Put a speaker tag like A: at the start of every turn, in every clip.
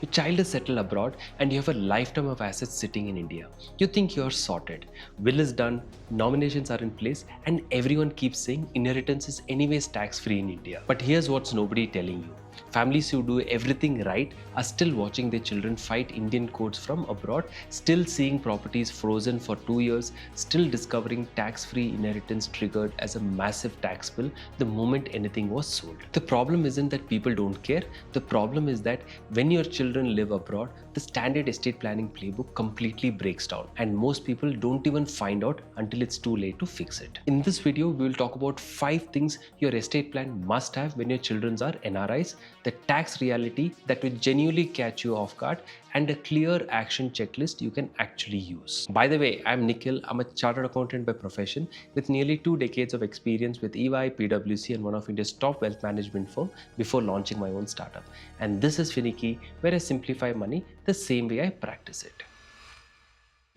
A: Your child is settled abroad and you have a lifetime of assets sitting in India. You think you're sorted. Will is done, nominations are in place, and everyone keeps saying inheritance is anyways tax-free in India. But here's what's nobody telling you. Families who do everything right are still watching their children fight Indian courts from abroad, still seeing properties frozen for 2 years, still discovering tax-free inheritance triggered as a massive tax bill the moment anything was sold. The problem isn't that people don't care. The problem is that when your children live abroad, the standard estate planning playbook completely breaks down, and most people don't even find out until it's too late to fix it. In this video, we will talk about 5 things your estate plan must have when your children are NRIs, the tax reality that will genuinely catch you off guard, and a clear action checklist you can actually use. By the way, I'm Nikhil. I'm a chartered accountant by profession with nearly 2 decades of experience with EY, PwC, and one of India's top wealth management firm before launching my own startup. And this is Finicky, where I simplify money the same way I practice it.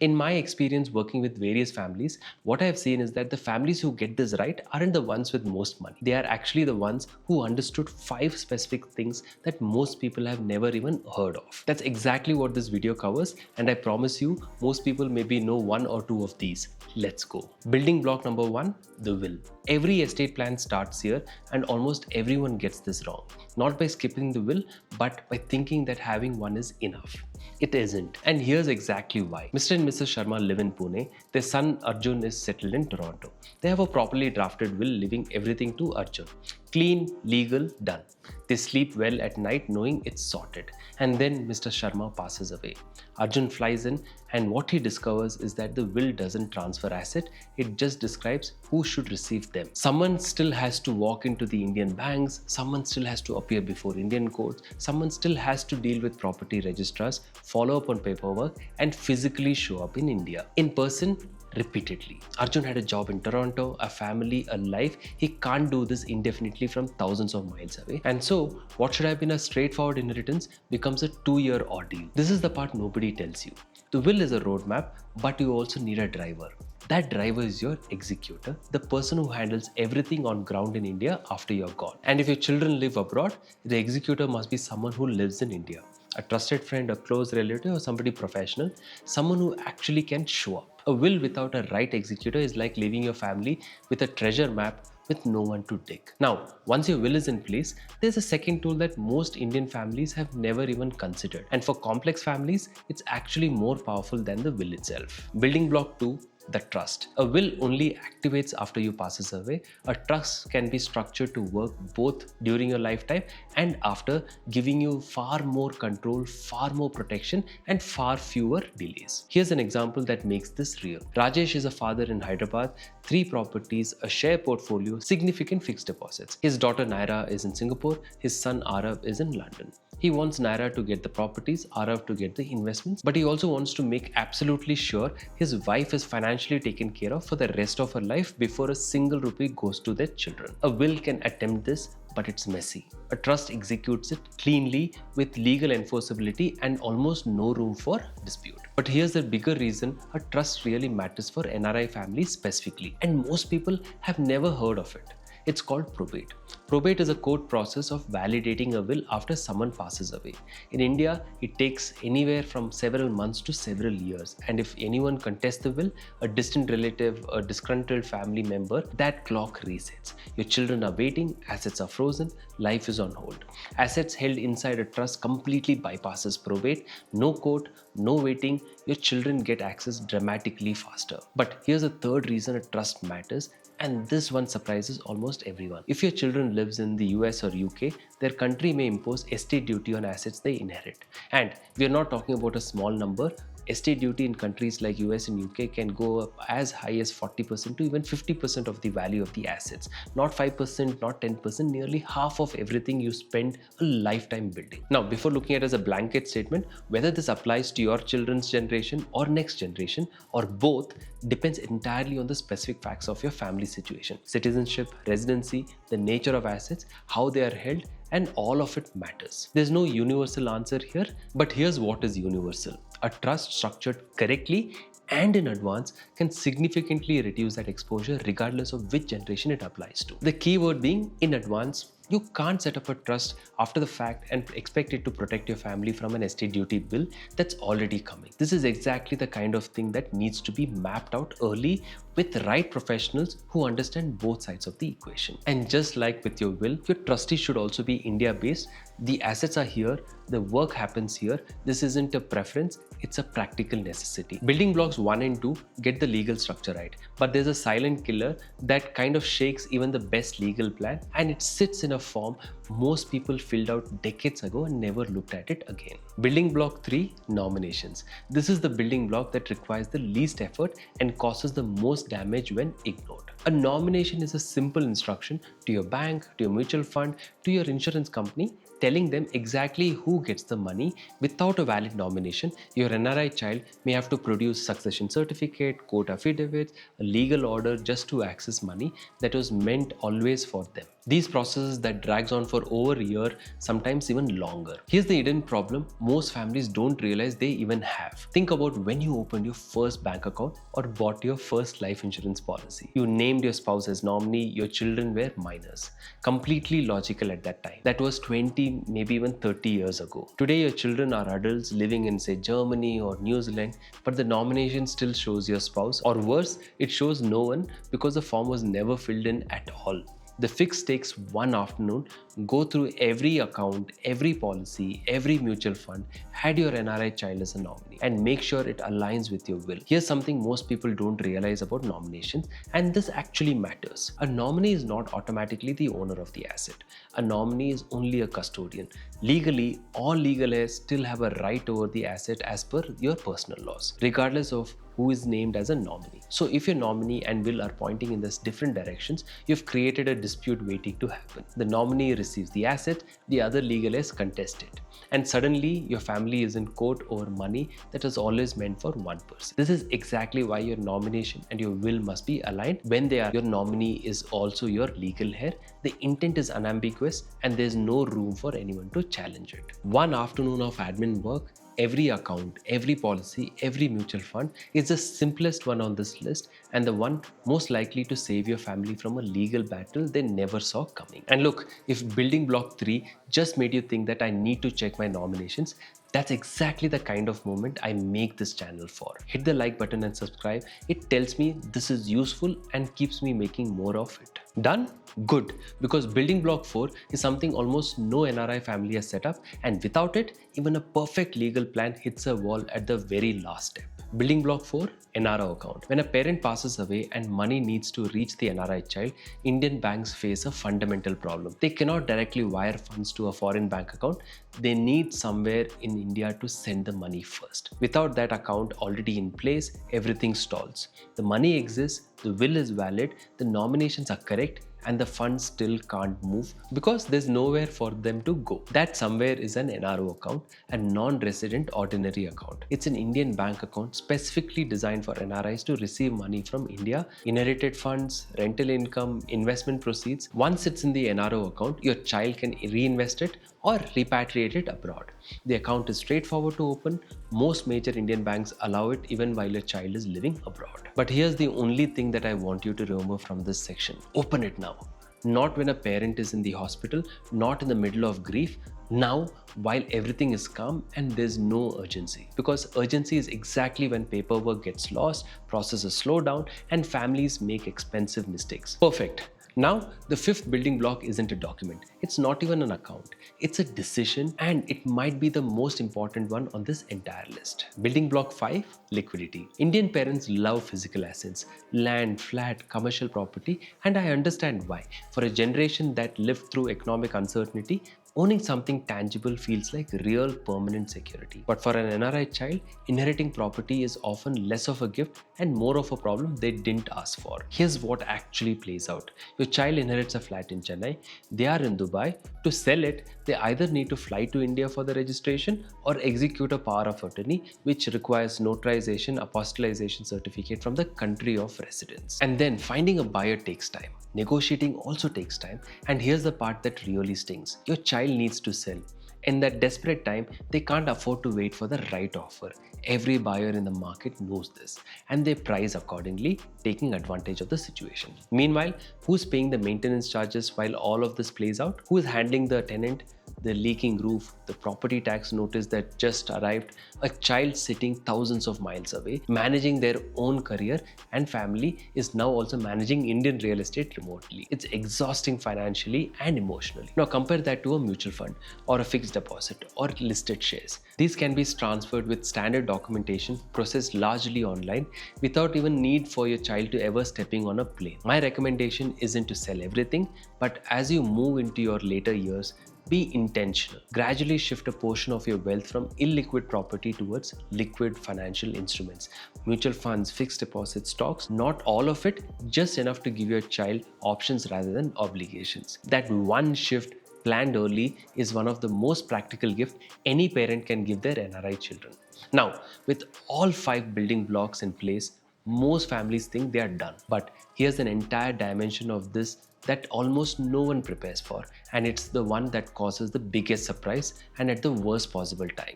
A: In my experience working with various families, what I have seen is that the families who get this right aren't the ones with most money. They are actually the ones who understood 5 specific things that most people have never even heard of. That's exactly what this video covers, and I promise you, most people maybe know 1 or 2 of these. Let's go. Building block number 1, the will. Every estate plan starts here, and almost everyone gets this wrong. Not by skipping the will, but by thinking that having one is enough. It isn't. And here's exactly why. Mr. and Mrs. Sharma live in Pune. Their son Arjun is settled in Toronto. They have a properly drafted will leaving everything to Arjun. Clean, legal, done. They sleep well at night knowing it's sorted. And then Mr. Sharma passes away. Arjun flies in, and what he discovers is that the will doesn't transfer asset, it just describes who should receive them. Someone still has to walk into the Indian banks, someone still has to appear before Indian courts, someone still has to deal with property registrars, follow up on paperwork, and physically show up in India. In person, repeatedly. Arjun had a job in Toronto, a family, a life. He can't do this indefinitely from thousands of miles away. And so, what should have been a straightforward inheritance becomes a 2-year ordeal. This is the part nobody tells you. The will is a roadmap, but you also need a driver. That driver is your executor, the person who handles everything on ground in India after you're gone. And if your children live abroad, the executor must be someone who lives in India. A trusted friend, a close relative, or somebody professional, someone who actually can show up. A will without a right executor is like leaving your family with a treasure map with no one to dig. Now, once your will is in place, there's a second tool that most Indian families have never even considered. And for complex families, it's actually more powerful than the will itself. Building block 2, the trust. A will only activates after you passes away. A trust can be structured to work both during your lifetime and after, giving you far more control, far more protection, and far fewer delays. Here's an example that makes this real. Rajesh is a father in Hyderabad, 3 properties, a share portfolio, significant fixed deposits. His daughter Naira is in Singapore, his son Arav is in London. He wants Naira to get the properties, Arav to get the investments, but he also wants to make absolutely sure his wife is financially taken care of for the rest of her life before a single rupee goes to their children. A will can attempt this, but it's messy. A trust executes it cleanly with legal enforceability and almost no room for dispute. But here's the bigger reason a trust really matters for NRI families specifically, and most people have never heard of it. It's called probate. Probate is a court process of validating a will after someone passes away. In India, it takes anywhere from several months to several years. And if anyone contests the will, a distant relative, a disgruntled family member, that clock resets. Your children are waiting, assets are frozen, life is on hold. Assets held inside a trust completely bypasses probate. No court, no waiting. Your children get access dramatically faster. But here's a third reason a trust matters, and this one surprises almost everyone. If your children lives in the US or UK, their country may impose estate duty on assets they inherit. And we are not talking about a small number. Estate duty in countries like US and UK can go up as high as 40% to even 50% of the value of the assets. Not 5%, not 10%, nearly half of everything you spend a lifetime building. Now, before looking at it as a blanket statement, whether this applies to your children's generation or next generation or both depends entirely on the specific facts of your family situation. Citizenship, residency, the nature of assets, how they are held, and all of it matters. There's no universal answer here, but here's what is universal. A trust structured correctly and in advance can significantly reduce that exposure regardless of which generation it applies to. The key word being in advance You can't set up a trust after the fact and expect it to protect your family from an estate duty bill that's already coming. This is exactly the kind of thing that needs to be mapped out early with the right professionals who understand both sides of the equation. And just like with your will, your trustee should also be India based. The assets are here, the work happens here. This isn't a preference, it's a practical necessity. Building blocks 1 and 2 get the legal structure right, but there's a silent killer that kind of shakes even the best legal plan, and it sits in a form most people filled out decades ago and never looked at it again. Building block 3, nominations. This is the building block that requires the least effort and causes the most damage when ignored. A nomination is a simple instruction to your bank, to your mutual fund, to your insurance company, telling them exactly who gets the money. Without a valid nomination, your NRI child may have to produce succession certificate, court affidavits, a legal order just to access money that was meant always for them. These processes that drags on for over a year, sometimes even longer. Here's the hidden problem most families don't realize they even have. Think about when you opened your first bank account or bought your first life insurance policy. You named your spouse as nominee, your children were minors. Completely logical at that time. That was 20, maybe even 30 years ago. Today your children are adults living in say Germany or New Zealand, but the nomination still shows your spouse, or worse, it shows no one because the form was never filled in at all. The fix takes one afternoon. Go through every account, every policy, every mutual fund, add your NRI child as a nominee, and make sure it aligns with your will. Here's something most people don't realize about nominations, and this actually matters. A nominee is not automatically the owner of the asset. A nominee is only a custodian. Legally, all legal heirs still have a right over the asset as per your personal laws, regardless of who is named as a nominee. So if your nominee and will are pointing in this different directions, you've created a dispute waiting to happen. The nominee receives the asset, the other legal heirs contest it, and suddenly your family is in court over money that was always meant for one person. This is exactly why your nomination and your will must be aligned. When they are, your nominee is also your legal heir. The intent is unambiguous and there's no room for anyone to challenge it. One afternoon of admin work, every account, every policy, every mutual fund is the simplest one on this list and the one most likely to save your family from a legal battle they never saw coming. And look, if building block 3 just made you think that I need to check my nominations, that's exactly the kind of moment I make this channel for. Hit the like button and subscribe. It tells me this is useful and keeps me making more of it. Done? Good, because building block 4 is something almost no NRI family has set up, and without it, even a perfect legal plan hits a wall at the very last step. Building block 4, NRO account. When a parent passes away and money needs to reach the NRI child, Indian banks face a fundamental problem. They cannot directly wire funds to a foreign bank account. They need somewhere in India to send the money first. Without that account already in place, everything stalls. The money exists, the will is valid, the nominations are correct, and the funds still can't move because there's nowhere for them to go. That somewhere is an NRO account, a non-resident ordinary account. It's an Indian bank account specifically designed for NRIs to receive money from India, inherited funds, rental income, investment proceeds. Once it's in the NRO account, your child can reinvest it or repatriate it abroad. The account is straightforward to open. Most major Indian banks allow it even while your child is living abroad. But here's the only thing that I want you to remember from this section. Open it now. Not when a parent is in the hospital, not in the middle of grief. Now, while everything is calm and there's no urgency. Because urgency is exactly when paperwork gets lost, processes slow down, and families make expensive mistakes. Perfect. Now, the fifth building block isn't a document. It's not even an account. It's a decision, and it might be the most important one on this entire list. Building block 5, liquidity. Indian parents love physical assets, land, flat, commercial property, and I understand why. For a generation that lived through economic uncertainty, owning something tangible feels like real permanent security. But for an NRI child, inheriting property is often less of a gift and more of a problem they didn't ask for. Here's what actually plays out. Your child inherits a flat in Chennai, they are in Dubai. To sell it, they either need to fly to India for the registration or execute a power of attorney, which requires notarization, apostillization certificate from the country of residence. And then finding a buyer takes time. Negotiating also takes time, and here's the part that really stings. Your child needs to sell. In that desperate time, they can't afford to wait for the right offer. Every buyer in the market knows this and they price accordingly, taking advantage of the situation. Meanwhile, who's paying the maintenance charges while all of this plays out? Who is handling the tenant, the leaking roof, the property tax notice that just arrived, a child sitting thousands of miles away, managing their own career and family is now also managing Indian real estate remotely. It's exhausting financially and emotionally. Now compare that to a mutual fund or a fixed deposit or listed shares. These can be transferred with standard documentation processed largely online without even need for your child to ever stepping on a plane. My recommendation isn't to sell everything, but as you move into your later years, be intentional. Gradually shift a portion of your wealth from illiquid property towards liquid financial instruments, mutual funds, fixed deposit, stocks, not all of it, just enough to give your child options rather than obligations. That one shift planned early is one of the most practical gifts any parent can give their NRI children. Now, with all 5 building blocks in place, most families think they are done. But here's an entire dimension of this that almost no one prepares for, and it's the one that causes the biggest surprise and at the worst possible time.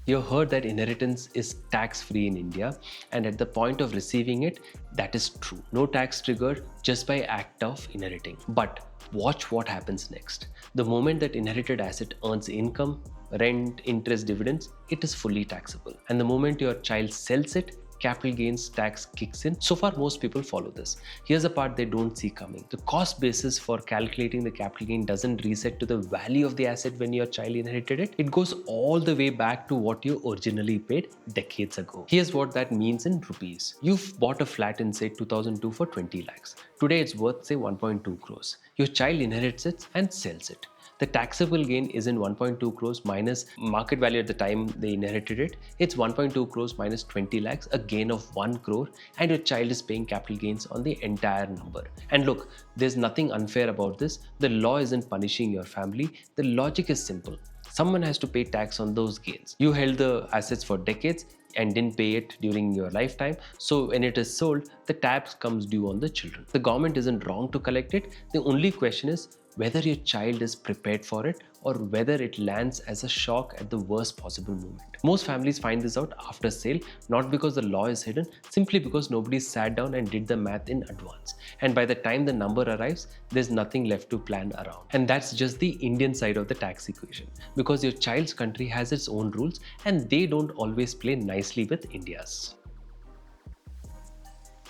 A: You heard that inheritance is tax-free in India, and at the point of receiving it, that is true. No tax triggered just by act of inheriting. But watch what happens next. The moment that inherited asset earns income, rent, interest, dividends, it is fully taxable. And the moment your child sells it, capital gains tax kicks in. So far, most people follow this. Here's the part they don't see coming. The cost basis for calculating the capital gain doesn't reset to the value of the asset when your child inherited it. It goes all the way back to what you originally paid decades ago. Here's what that means in rupees. You've bought a flat in say 2002 for 20 lakhs. Today it's worth say 1.2 crores. Your child inherits it and sells it. The taxable gain isn't 1.2 crores minus market value at the time they inherited it. It's 1.2 crores minus 20 lakhs, a gain of 1 crore, and your child is paying capital gains on the entire number. And look, there's nothing unfair about this. The law isn't punishing your family. The logic is simple. Someone has to pay tax on those gains. You held the assets for decades and didn't pay it during your lifetime. So when it is sold, the tax comes due on the children. The government isn't wrong to collect it. The only question is whether your child is prepared for it or whether it lands as a shock at the worst possible moment. Most families find this out after sale, not because the law is hidden, simply because nobody sat down and did the math in advance. And by the time the number arrives, there's nothing left to plan around. And that's just the Indian side of the tax equation, because your child's country has its own rules and they don't always play nicely with India's.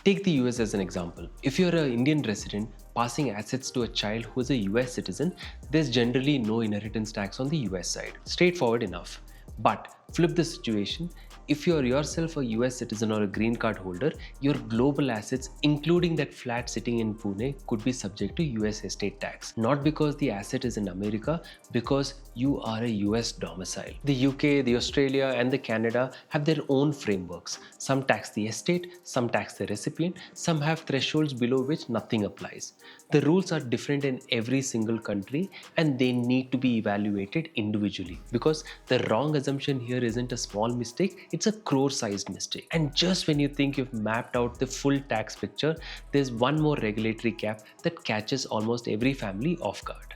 A: Take the US as an example. If you're an Indian resident passing assets to a child who is a US citizen, there's generally no inheritance tax on the US side. Straightforward enough. But flip the situation. If you're yourself a US citizen or a green card holder, your global assets, including that flat sitting in Pune, could be subject to US estate tax. Not because the asset is in America, because you are a US domicile. The UK, the Australia, and the Canada have their own frameworks. Some tax the estate, some tax the recipient, some have thresholds below which nothing applies. The rules are different in every single country and they need to be evaluated individually, because the wrong assumption here isn't a small mistake, it's a crore-sized mistake. And just when you think you've mapped out the full tax picture, there's one more regulatory cap that catches almost every family off guard.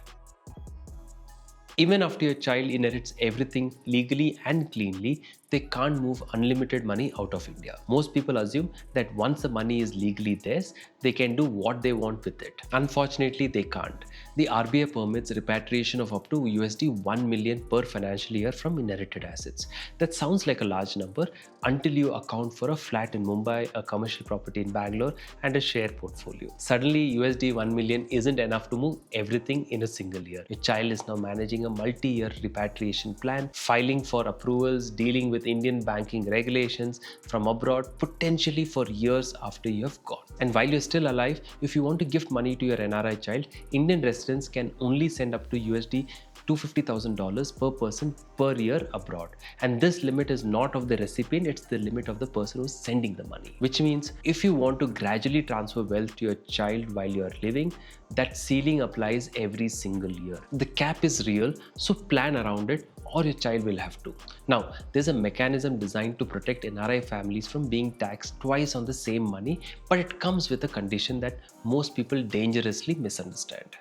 A: Even after your child inherits everything legally and cleanly, they can't move unlimited money out of India. Most people assume that once the money is legally theirs, they can do what they want with it. Unfortunately, they can't. The RBI permits repatriation of up to USD 1 million per financial year from inherited assets. That sounds like a large number until you account for a flat in Mumbai, a commercial property in Bangalore, and a share portfolio. Suddenly, USD 1 million isn't enough to move everything in a single year. Your child is now managing a multi-year repatriation plan, filing for approvals, dealing with Indian banking regulations from abroad, potentially for years after you have gone. And while you're still alive, if you want to gift money to your NRI child, Indian residents can only send up to USD $250,000 per person per year abroad. And this limit is not of the recipient, it's the limit of the person who's sending the money. Which means if you want to gradually transfer wealth to your child while you're living, that ceiling applies every single year. The cap is real, so plan around it or your child will have to. Now, there's a mechanism designed to protect NRI families from being taxed twice on the same money, but it comes with a condition that most people dangerously misunderstand.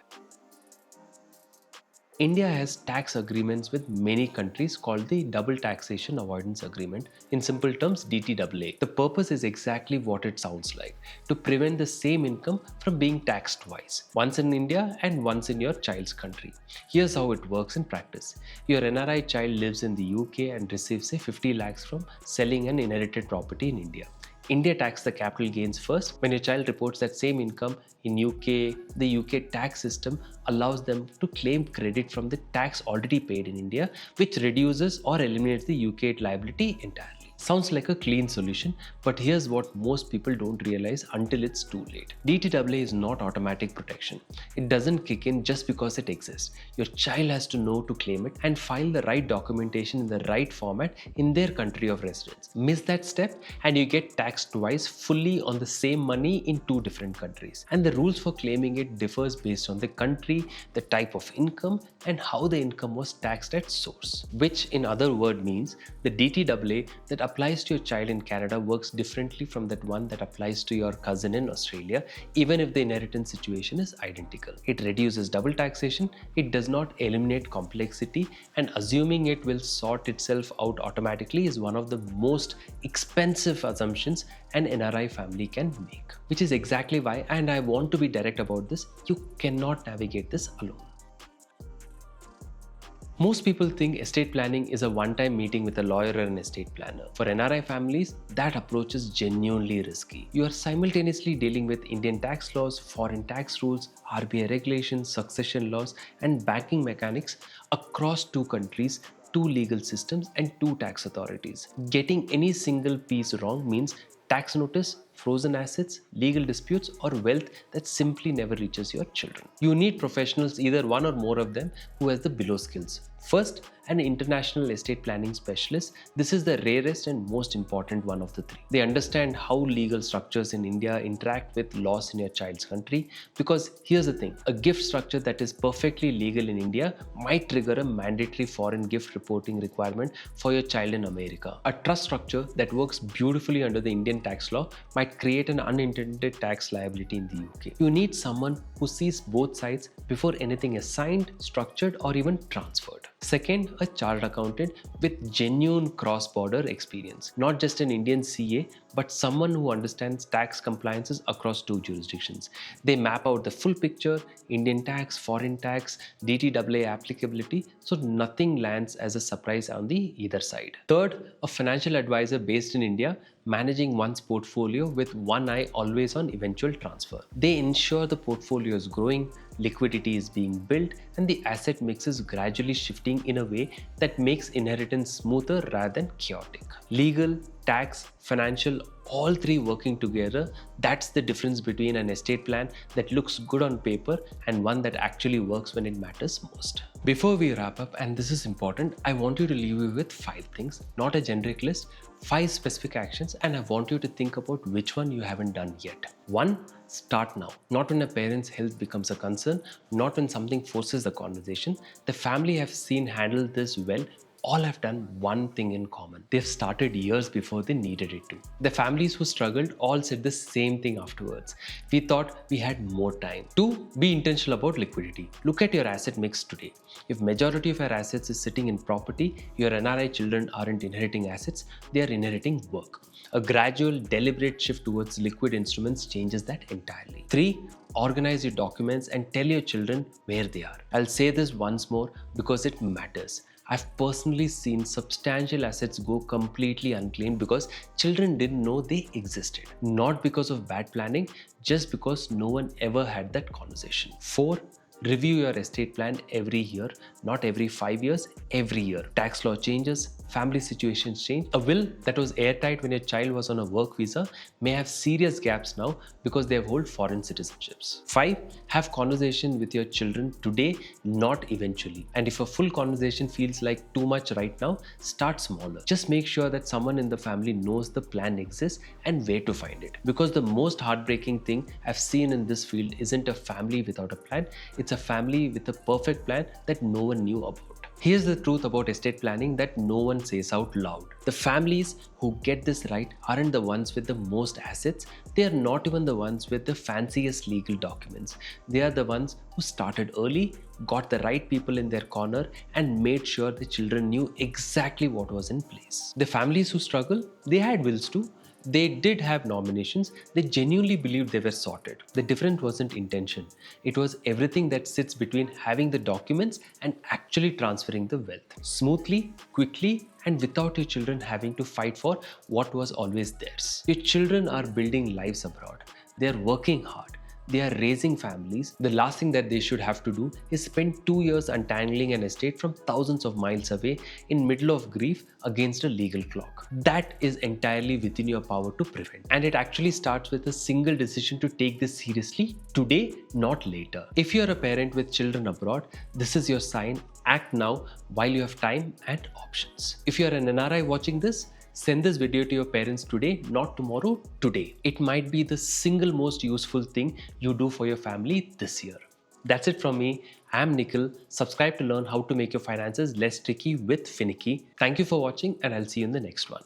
A: India has tax agreements with many countries called the Double Taxation Avoidance Agreement, in simple terms DTAA. The purpose is exactly what it sounds like, to prevent the same income from being taxed twice, once in India and once in your child's country. Here's how it works in practice. Your NRI child lives in the UK and receives say 50 lakhs from selling an inherited property in India. India taxes the capital gains first. When your child reports that same income in UK, the UK tax system allows them to claim credit from the tax already paid in India, which reduces or eliminates the UK liability entirely. Sounds like a clean solution, but here's what most people don't realize until it's too late. DTAA is not automatic protection. It doesn't kick in just because it exists. Your child has to know to claim it and file the right documentation in the right format in their country of residence. Miss that step and you get taxed twice fully on the same money in two different countries. And the rules for claiming it differs based on the country, the type of income, and how the income was taxed at source. Which in other words means the DTAA that applies to your child in Canada works differently from that one that applies to your cousin in Australia, even if the inheritance situation is identical. It reduces double taxation, it does not eliminate complexity, and assuming it will sort itself out automatically is one of the most expensive assumptions an NRI family can make. Which is exactly why, and I want to be direct about this, you cannot navigate this alone. Most people think estate planning is a one-time meeting with a lawyer or an estate planner. For NRI families, that approach is genuinely risky. You are simultaneously dealing with Indian tax laws, foreign tax rules, RBI regulations, succession laws, and banking mechanics across two countries, two legal systems, and two tax authorities. Getting any single piece wrong means tax notice, frozen assets, legal disputes, or wealth that simply never reaches your children. You need professionals, either one or more of them, who has the below skills. First, an international estate planning specialist. This is the rarest and most important one of the three. They understand how legal structures in India interact with laws in your child's country, because here's the thing, a gift structure that is perfectly legal in India might trigger a mandatory foreign gift reporting requirement for your child in America. A trust structure that works beautifully under the Indian tax law might create an unintended tax liability in the UK. You need someone who sees both sides before anything is signed, structured, or even transferred. Second, a chartered accountant with genuine cross-border experience. Not just an Indian CA, but someone who understands tax compliances across two jurisdictions. They map out the full picture, Indian tax, foreign tax, DTAA applicability, so nothing lands as a surprise on the either side. Third, a financial advisor based in India, managing one's portfolio with one eye always on eventual transfer. They ensure the portfolio is growing, liquidity is being built, and the asset mix is gradually shifting in a way that makes inheritance smoother rather than chaotic. Legal, tax, financial, all three working together, that's the difference between an estate plan that looks good on paper and one that actually works when it matters most. Before we wrap up, and this is important, I want you to leave you with 5 things, not a generic list, 5 specific actions, and I want you to think about which one you haven't done yet. 1. Start now. Not when a parent's health becomes a concern, not when something forces the conversation. The family have seen handle this well. All have done one thing in common. They've started years before they needed it to. The families who struggled all said the same thing afterwards. We thought we had more time. 2. Be intentional about liquidity. Look at your asset mix today. If majority of your assets is sitting in property, your NRI children aren't inheriting assets, they are inheriting work. A gradual, deliberate shift towards liquid instruments changes that entirely. 3. Organize your documents and tell your children where they are. I'll say this once more because it matters. I've personally seen substantial assets go completely unclaimed because children didn't know they existed. Not because of bad planning, just because no one ever had that conversation. 4. Review your estate plan every year, not every 5 years, every year. Tax law changes, family situations change. A will that was airtight when your child was on a work visa may have serious gaps now because they hold foreign citizenships. 5. Have conversation with your children today, not eventually. And if a full conversation feels like too much right now, start smaller. Just make sure that someone in the family knows the plan exists and where to find it. Because the most heartbreaking thing I've seen in this field isn't a family without a plan, it's a family with a perfect plan that no one knew about. Here's the truth about estate planning that no one says out loud. The families who get this right aren't the ones with the most assets. They are not even the ones with the fanciest legal documents. They are the ones who started early, got the right people in their corner, and made sure the children knew exactly what was in place. The families who struggle, they had wills too. They did have nominations, they genuinely believed they were sorted. The difference wasn't intention, it was everything that sits between having the documents and actually transferring the wealth. Smoothly, quickly, and without your children having to fight for what was always theirs. Your children are building lives abroad, they are working hard. They are raising families. The last thing that they should have to do is spend 2 years untangling an estate from thousands of miles away in middle of grief against a legal clock. That is entirely within your power to prevent. And it actually starts with a single decision to take this seriously today, not later. If you are a parent with children abroad, this is your sign. Act now while you have time and options. If you are an NRI watching this, send this video to your parents today, not tomorrow, today. It might be the single most useful thing you do for your family this year. That's it from me. I'm Nikhil. Subscribe to learn how to make your finances less tricky with Finicky. Thank you for watching, and I'll see you in the next one.